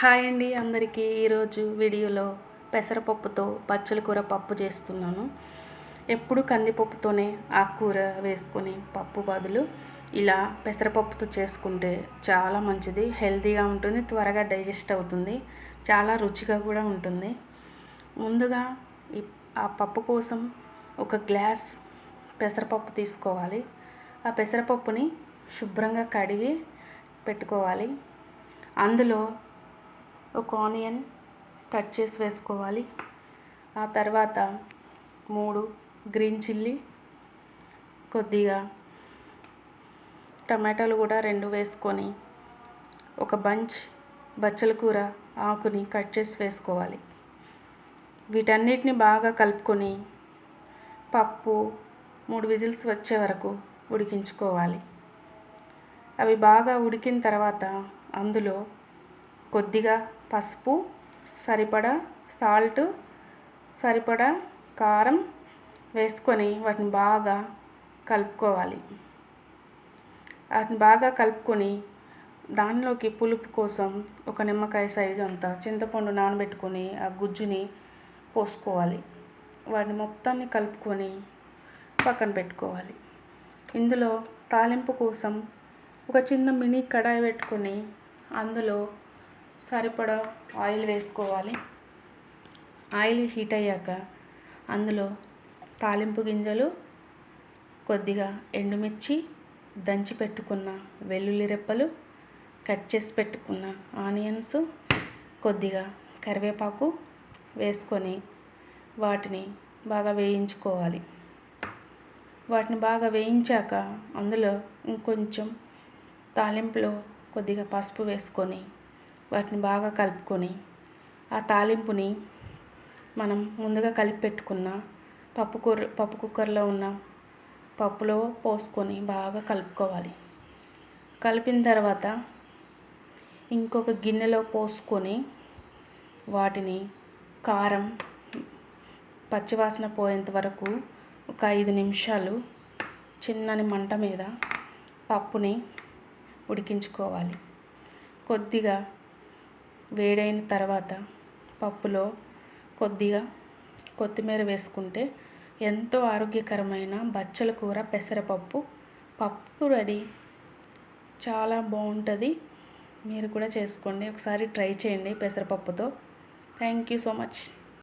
Hi అండి అందరికీ. ఈరోజు వీడియోలో పెసరపప్పుతో బచ్చల కూర పప్పు చేస్తున్నాను. ఎప్పుడు కందిపప్పుతోనే ఆకుకూర వేసుకొని పప్పు బదులు ఇలా పెసరపప్పుతో చేసుకుంటే చాలా మంచిది, హెల్తీగా ఉంటుంది, త్వరగా డైజెస్ట్ అవుతుంది, చాలా రుచిగా కూడా ఉంటుంది. ముందుగా ఆ పప్పు కోసం ఒక గ్లాస్ పెసరపప్పు తీసుకోవాలి. ఆ పెసరపప్పుని శుభ్రంగా కడిగి పెట్టుకోవాలి. అందులో ఒక ఆనియన్ కట్ చేసి వేసుకోవాలి. ఆ తర్వాత 3 గ్రీన్ చిల్లీ, కొద్దిగా టమాటాలు కూడా 2 వేసుకొని ఒక బంచ్ బచ్చల కూర ఆకుని కట్ చేసి వేసుకోవాలి. వీటన్నిటిని బాగా కలుపుకొని పప్పు 3 విజిల్స్ వచ్చే వరకు ఉడికించుకోవాలి. అవి బాగా ఉడికిన తర్వాత అందులో కొద్దిగా పసుపు, సరిపడా సాల్ట్, సరిపడా కారం వేసుకొని వాటిని బాగా కలుపుకోవాలి. వాటిని బాగా కలుపుకొని దానిలోకి పులుపు కోసం ఒక నిమ్మకాయ సైజు అంత చింతపండు నానబెట్టుకొని ఆ గుజ్జుని పోసుకోవాలి. వాటిని మొత్తాన్ని కలుపుకొని పక్కన పెట్టుకోవాలి. ఇందులో తాలింపు కోసం ఒక చిన్న మినీ కడాయి పెట్టుకొని అందులో సరిపడా ఆయిల్ వేసుకోవాలి. ఆయిల్ హీట్ అయ్యాక అందులో తాలింపు గింజలు, కొద్దిగా ఎండుమిర్చి, దంచి పెట్టుకున్న వెల్లుల్లి రెప్పలు, కట్ చేసి పెట్టుకున్న ఆనియన్స్, కొద్దిగా కరివేపాకు వేసుకొని వాటిని బాగా వేయించుకోవాలి. వాటిని బాగా వేయించాక అందులో ఇంకొంచెం తాలింపులో కొద్దిగా పసుపు వేసుకొని వాటిని బాగా కలుపుకొని ఆ తాలింపుని మనం ముందుగా కలిపి పెట్టుకున్న పప్పు కుక్కర్లో ఉన్న పప్పులో పోసుకొని బాగా కలుపుకోవాలి. కలిపిన తర్వాత ఇంకొక గిన్నెలో పోసుకొని వాటిని కారం పచ్చివాసన పోయేంత వరకు ఒక 5 నిమిషాలు చిన్నని మంట మీద పప్పుని ఉడికించుకోవాలి. కొద్దిగా వేడైన తర్వాత పప్పులో కొద్దిగా కొత్తిమీర వేసుకుంటే ఎంతో ఆరోగ్యకరమైన బచ్చల కూర పెసరపప్పు పప్పు రెడీ. చాలా బాగుంటుంది. మీరు కూడా చేసుకోండి, ఒకసారి ట్రై చేయండి పెసరపప్పుతో. Thank you so much.